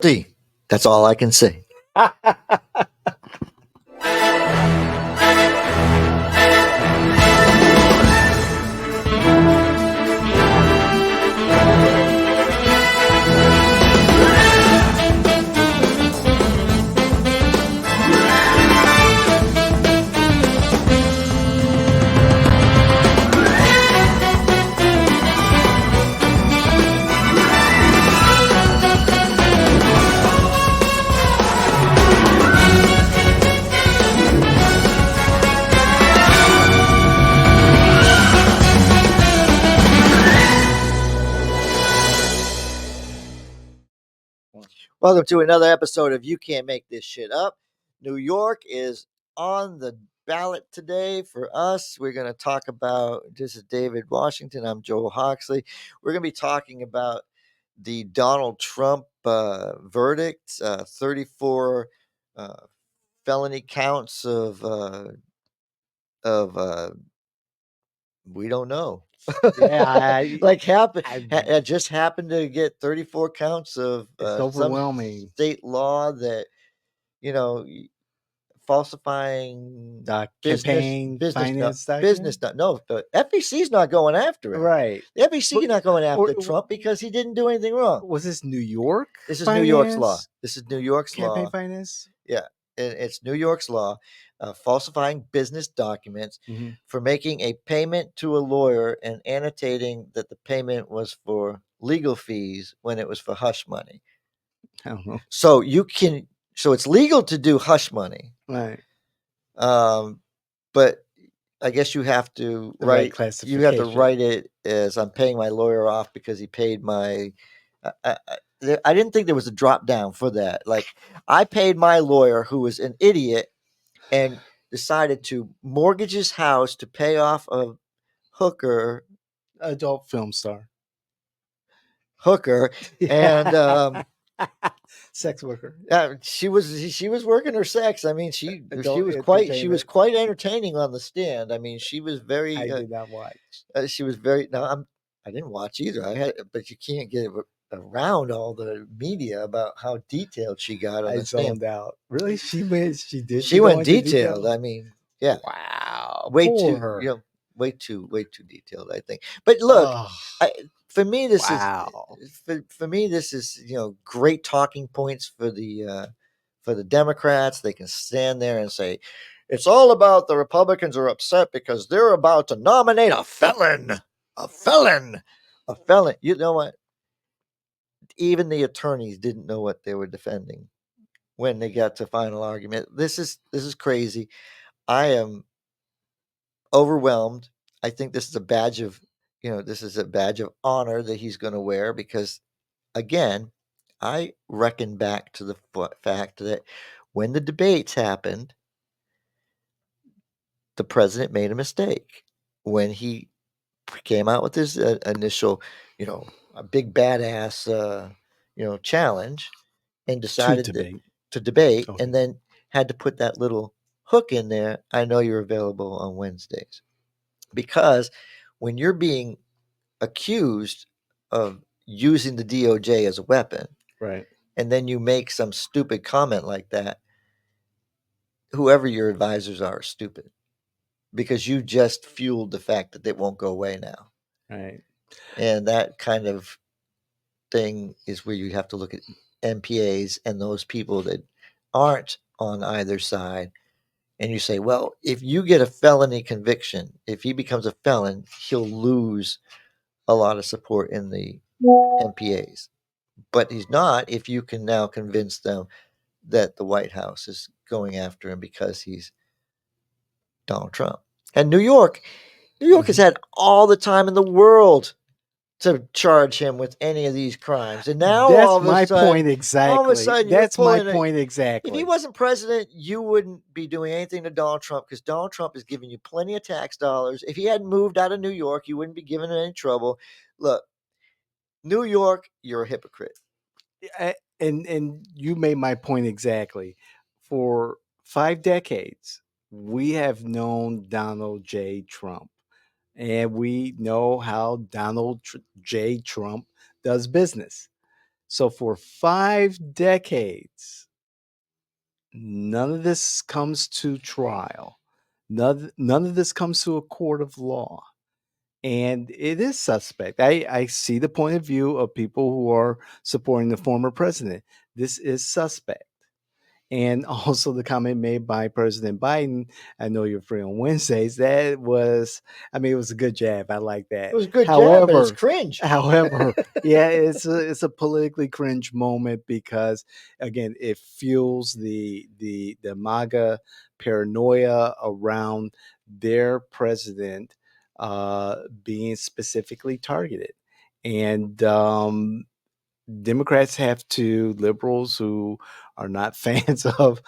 See, that's all I can say. Welcome to another episode of You Can't Make This Shit Up. New York is on the ballot today for us. We're going to talk about, this is David Washington. I'm Joel Hoxley. We're going to be talking about the Donald Trump verdict, 34 felony counts of we don't know. Yeah, I just happened to get 34 counts of it's some overwhelming. state law that, you know, falsifying Campaign finance business. No, the FEC's not going after him. Right. The FEC not going after or- Trump because he didn't do anything wrong. Was this New York? This is New York's law. finance? This is New York's Campaign law. finance? Yeah, it's New York's law, falsifying business documents Mhm. for making a payment to a lawyer and annotating that the payment was for legal fees when it was for hush money. I don't know. So it's legal to do hush money, Right. but I guess you have to The right write classification. it as I'm paying my lawyer off because he paid my. I didn't think there was a drop down for that. Like, I paid my lawyer, who was an idiot, and decided to mortgage his house to pay off a hooker, Adult film star. and Sex worker. she was working her sex. I mean, she Adult was entertainment. quite entertaining on the stand. I mean, she was very. I did not watch. She was very. No, I didn't watch either. But you can't get around all the media about how detailed she got on I the stand. zoned out. Really? She went. She did. She go went into detailed. detail? I mean, yeah, Wow. way Poor too. her. Way too detailed, I think. But look, Oh, for me, this wow. is for me. This is great talking points for the Democrats. They can stand there and say, "It's all about the Republicans are upset because they're about to nominate a felon, a felon, a felon." You know what? Even the attorneys didn't know what they were defending when they got to final argument. This is crazy. I am overwhelmed. I think this is a badge of, this is a badge of honor that he's going to wear because, again, I reckon back to the fact that when the debates happened, the president made a mistake when he came out with his initial, a big badass, challenge, and decided to debate, Okay. and then had to put that little hook in there. I know you're available on Wednesdays. Because when you're being accused of using the DOJ as a weapon, Right. and then you make some stupid comment like that, whoever your advisors are stupid because you just fueled the fact that it won't go away now. Right. And that kind of thing is where you have to look at MPAs and those people that aren't on either side. And you say, well, if you get a felony conviction, if he becomes a felon, he'll lose a lot of support in the MPAs. But he's not if you can now convince them that the White House is going after him because he's Donald Trump. And New York has had all the time in the world to charge him with any of these crimes. And now That's all of a my sudden, point exactly. all of a sudden That's you're my pulling point If exactly. he wasn't president, you wouldn't be doing anything to Donald Trump because Donald Trump is giving you plenty of tax dollars. If he hadn't moved out of New York, you wouldn't be giving him any trouble. Look, New York, you're a hypocrite. And you made my point exactly. For 5 decades, we have known Donald J. Trump, and we know how Donald J. Trump does business. So for 5 decades, none of this comes to trial. None of this comes to a court of law. And it is suspect. I see the point of view of people who are supporting the former president. This is suspect. And also the comment made by President Biden, I know you're free on Wednesdays. That was, I mean, it was a good jab. I like It that. was a good jab, but it's However, cringe. however, yeah, it's a politically cringe moment because again, it fuels the MAGA paranoia around their president being specifically targeted. And Democrats have to, liberals who are not fans of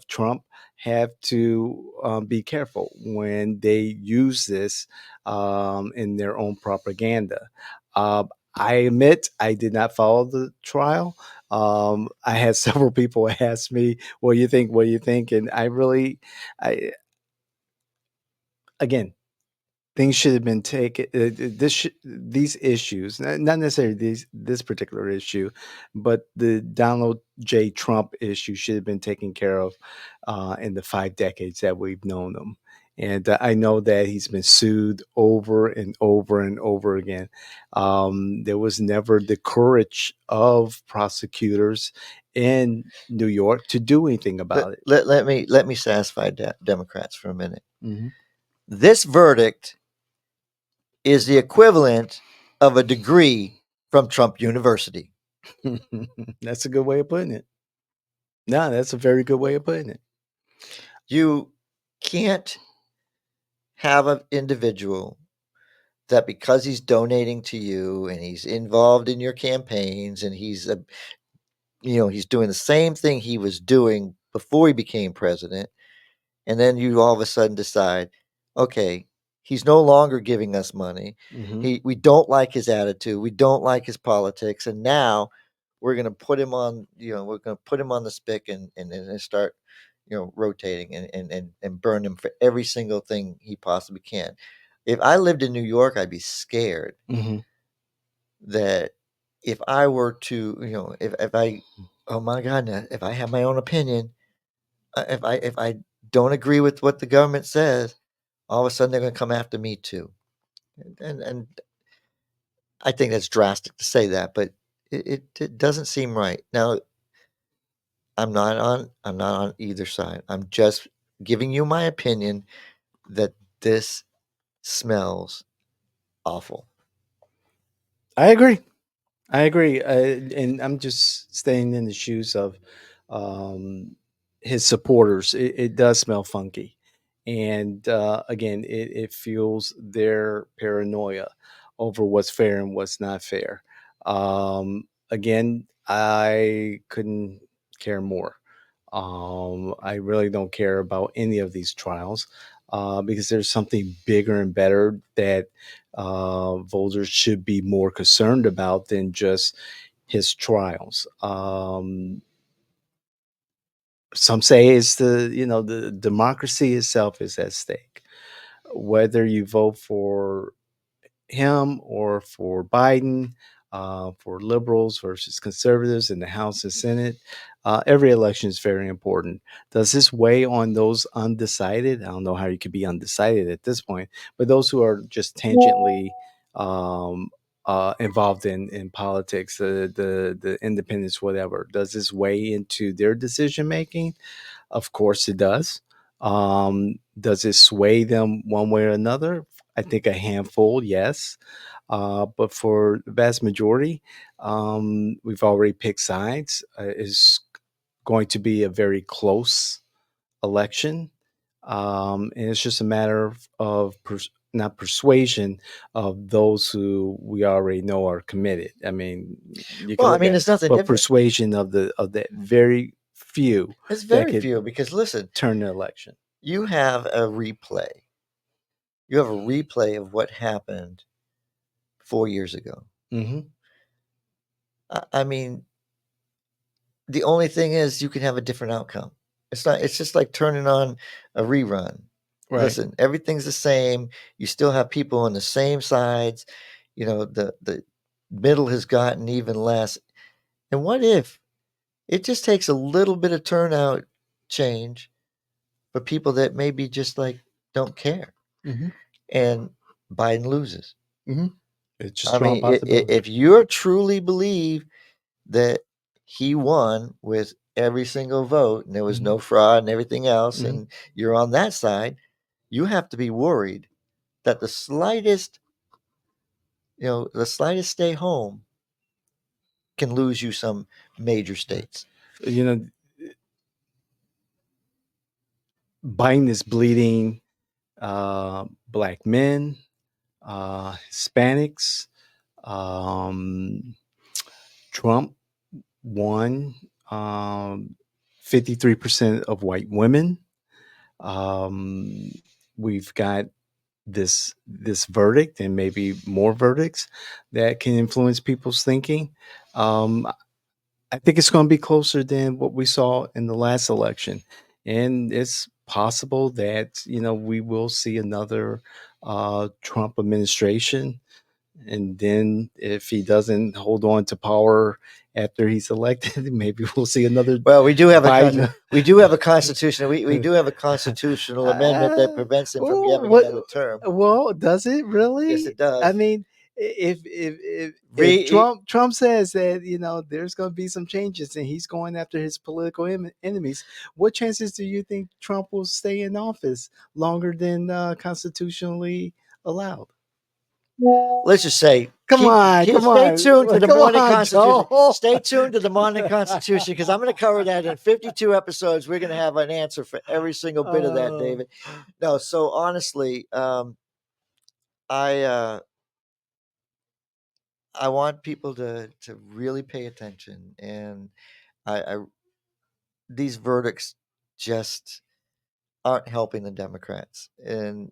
Trump have to be careful when they use this in their own propaganda. Uh, I admit I did not follow the trial. I had several people ask me, "What do you think? What do you think?" And I really, I again, things should have been taken. These issues, not necessarily this particular issue, but the Donald J. Trump issue should have been taken care of in the 5 decades that we've known him. And I know that he's been sued over and over and over again. There was never the courage of prosecutors in New York to do anything Let, about it. let, let me satisfy Democrats for a minute. Mhm. This verdict is the equivalent of a degree from Trump University. That's a good way of putting it. No, that's a very good way of putting it. You can't have an individual that because he's donating to you and he's involved in your campaigns and he's doing the same thing he was doing before he became president, and then you all of a sudden decide, okay, he's no longer giving us money. Mhm. We don't like his attitude, we don't like his politics, and now we're going to put him on, we're going to put him on the spick and start, rotating and burn him for every single thing he possibly can. If I lived in New York, I'd be scared Mhm. that if I were to, if I, oh my God, if I have my own opinion, if I don't agree with what the government says, all of a sudden they're going to come after me too. And I think that's drastic to say that, but it doesn't seem right. Now, I'm not on either side. I'm just giving you my opinion that this smells awful. I agree. I agree. And I'm just staying in the shoes of um, his supporters. It does smell funky. And again, it fuels their paranoia over what's fair and what's not fair. Again, I couldn't care more. I really don't care about any of these trials because there's something bigger and better that voters should be more concerned about than just his trials. Some say it's the democracy itself is at stake. Whether you vote for him or for Biden, for liberals versus conservatives in the House and Senate. Every election is very important. Does this weigh on those undecided? I don't know how you could be undecided at this point, but those who are just tangentially um, involved in politics, the independents, whatever. Does this weigh into their decision making? Of course, it does. Does it sway them one way or another? I think a handful, yes. But for the vast majority, we've already picked sides. Is going to be a very close election, and it's just a matter of not persuasion of those who we already know are committed. I mean, you can Well, I look mean, at, it's nothing but different. persuasion of the very few It's that very could few because listen, turn the election. you have a replay. You have a replay of what happened 4 years ago. Hmm. I mean, the only thing is you can have a different outcome. It's just like turning on a rerun. Right. Listen, everything's the same. You still have people on the same sides. The Middle has gotten even less. And what if it just takes a little bit of turnout change for people that maybe just like don't care, Mm-hmm. and Biden loses? Mm-hmm. It's just I strong mean, possibility. if you truly believe that he won with every single vote and there was Mm-hmm. no fraud and everything else, Mm-hmm. and you're on that side, you have to be worried that the slightest stay home can lose you some major states. You know, Biden is bleeding black men, Hispanics. Um, Trump won 53% of white women. Um, we've got this verdict and maybe more verdicts that can influence people's thinking. Um, I think it's going to be closer than what we saw in the last election, and it's possible that we will see another Trump administration, and then if he doesn't hold on to power after he's elected, maybe we'll see another Well, we do have a Biden. we do have a constitution. We do have a constitutional amendment that prevents him from having What? another term. Well, does it Yes, really? it I does. mean, if Re Trump says that there's going to be some changes and he's going after his political enemies, what chances do you think Trump will stay in office longer than constitutionally allowed? let's just say Come on, come stay on, tuned to the come morning on, constitution. Joel. Stay tuned to the morning constitution, because I'm going to cover that in 52 episodes. We're going to have an answer for every single bit of that, uh, David. No, so honestly, I I want people to really pay attention, and I these verdicts just aren't helping the Democrats, and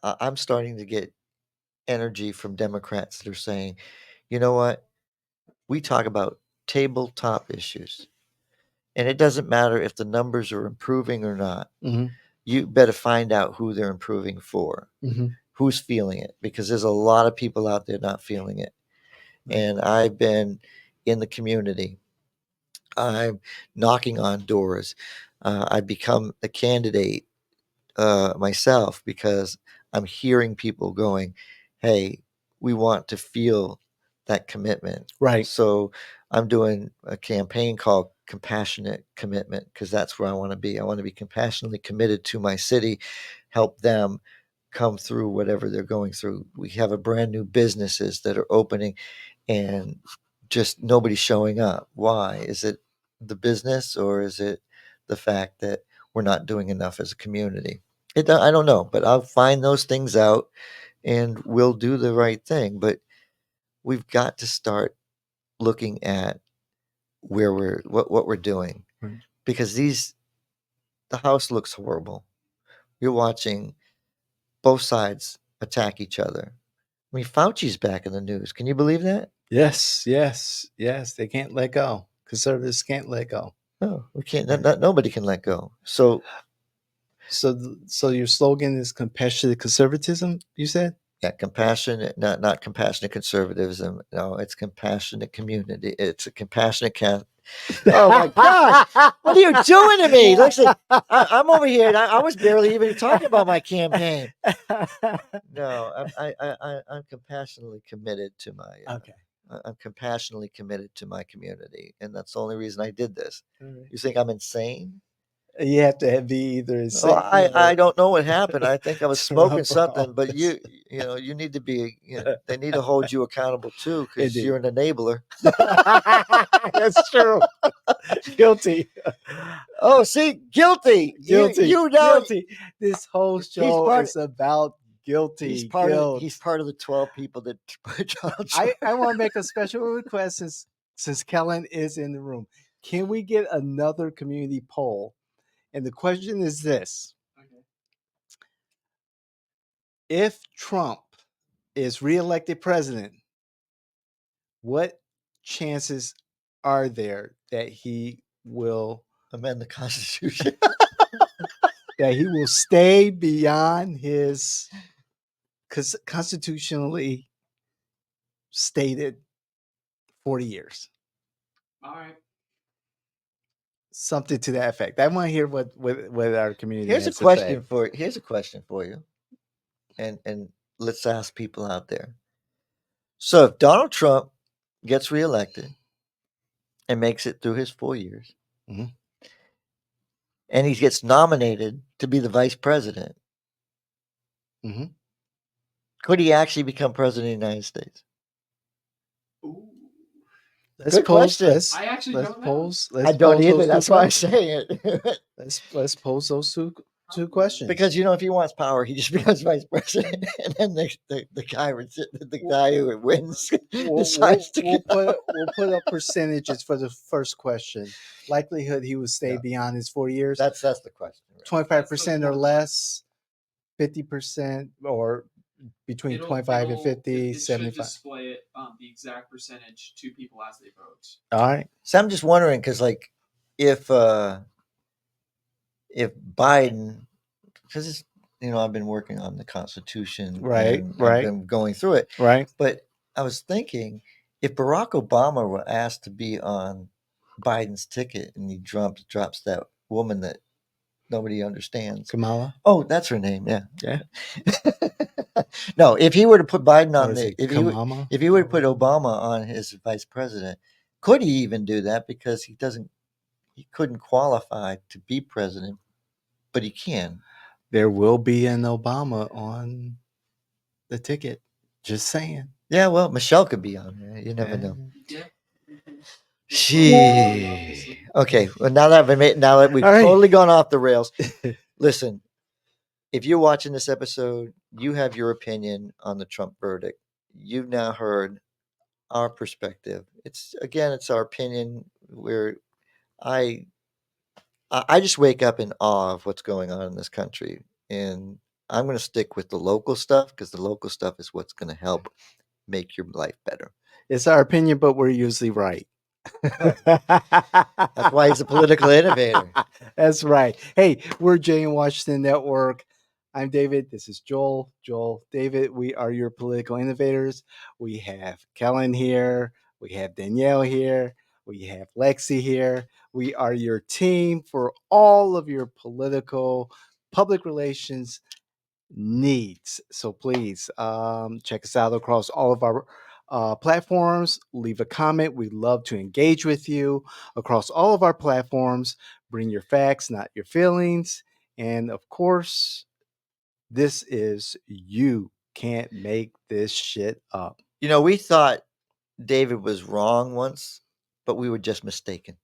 I'm starting to get energy from Democrats that are saying, you know what, we talk about tabletop issues, and it doesn't matter if the numbers are improving or not. mhm, You better find out who they're improving for, mhm, who's feeling it, because there's a lot of people out there not feeling it. right, And I've been in the community. I'm knocking on doors. I've become a candidate myself because I'm hearing people going, "Hey, we want to feel that commitment." right, So I'm doing a campaign called Compassionate Commitment, because that's where I want to be. I want to be compassionately committed to my city, help them come through whatever they're going through. We have a brand new businesses that are opening, and just nobody's showing up. Why? Is it the business, or is it the fact that we're not doing enough as a community? I don't know, but I'll find those things out, and we'll do the right thing. But we've got to start looking at what we're doing, right. because the house looks horrible. You're watching both sides attack each other. I mean, Fauci's back in the news. Can you believe that? Yes, yes, yes. They can't let go. Conservatives can't let go. No, we can't. Right. Nobody can let go. So So your slogan is compassionate conservatism. You said. yeah, compassionate, not compassionate conservatism. No, it's compassionate community. It's a compassionate Oh my gosh, what are you doing to me? Listen, I'm over here, and I was barely even talking about my campaign. No, I'm compassionately committed to Okay. I'm compassionately committed to my community, and that's the only reason I did this. All right. You think I'm insane? You have to be either Well, insane I or don't know what happened. I think I was to run smoking for something, but office. you need to be, they need to hold you accountable too, because Indeed. you're an enabler. That's true. Guilty. Oh, see, guilty. Guilty. You know, Guilty. This whole he's show part is about guilty he's guilt. part of the 12 people that put Donald I Trump. want to make a special request since Kellen is in the room. Can we get another community poll? And the question is this: if Trump is reelected president, what chances are there that Amend the Constitution. stay beyond his constitutionally stated 40 years. All right. Something to that effect. I want to hear what our community has to say. Here's a question for you, and let's ask people out there. So if Donald Trump gets reelected and makes it through his 4 years, Mhm. and he gets nominated to be the vice president, Mhm. could he actually become president of the United States? Ooh. Let's Good pose. question. Let's I actually let's don't know. pose. I Let's don't pose either. those two That's why I'm questions. saying it. Let's pose those two questions. Because if he wants power, he just becomes vice president, and then the guy who wins decides to go. we'll put up percentages for the first question. Likelihood he would stay Yeah. beyond his 4 years. That's the question. Right? 25% or less, 50% or between 25 and 50, it should 75. display it the exact percentage to people as they vote. All right. So I'm just wondering because like if Biden, because I've been working on the Constitution Right, and I've right, been going through it, right. but I was thinking if Barack Obama were asked to be on Biden's ticket and he drops that woman that nobody understands. Kamala. Oh, that's her name. Yeah. Yeah. No, if he were to put Biden Or on is the it Kamama? if he were to put Obama on his vice president, could he even do that? Because he couldn't qualify to be president, but he can. There will be an Obama on the ticket. Just saying. Yeah, well, Michelle could be on there. You never know. Yeah. She. Okay. Well, now that we've All right. totally gone off the rails, listen. If you're watching this episode, you have your opinion on the Trump verdict. You've now heard our perspective. It's our opinion. Where I I just wake up in awe of what's going on in this country, and I'm going to stick with the local stuff because the local stuff is what's going to help make your life better. It's our opinion, but we're usually right. That's why he's a political innovator. That's right. Hey, we're Jay and Washington Network. I'm David. This is Joel. Joel, David. We are your political innovators. We have Kellen here. We have Danielle here. We have Lexi here. We are your team for all of your political public relations needs. So please check us out across all of our platforms. Leave a comment. We'd love to engage with you across all of our platforms. Bring your facts, not your feelings. And of course, this is You Can't Make This Shit Up. We thought David was wrong once, but we were just mistaken.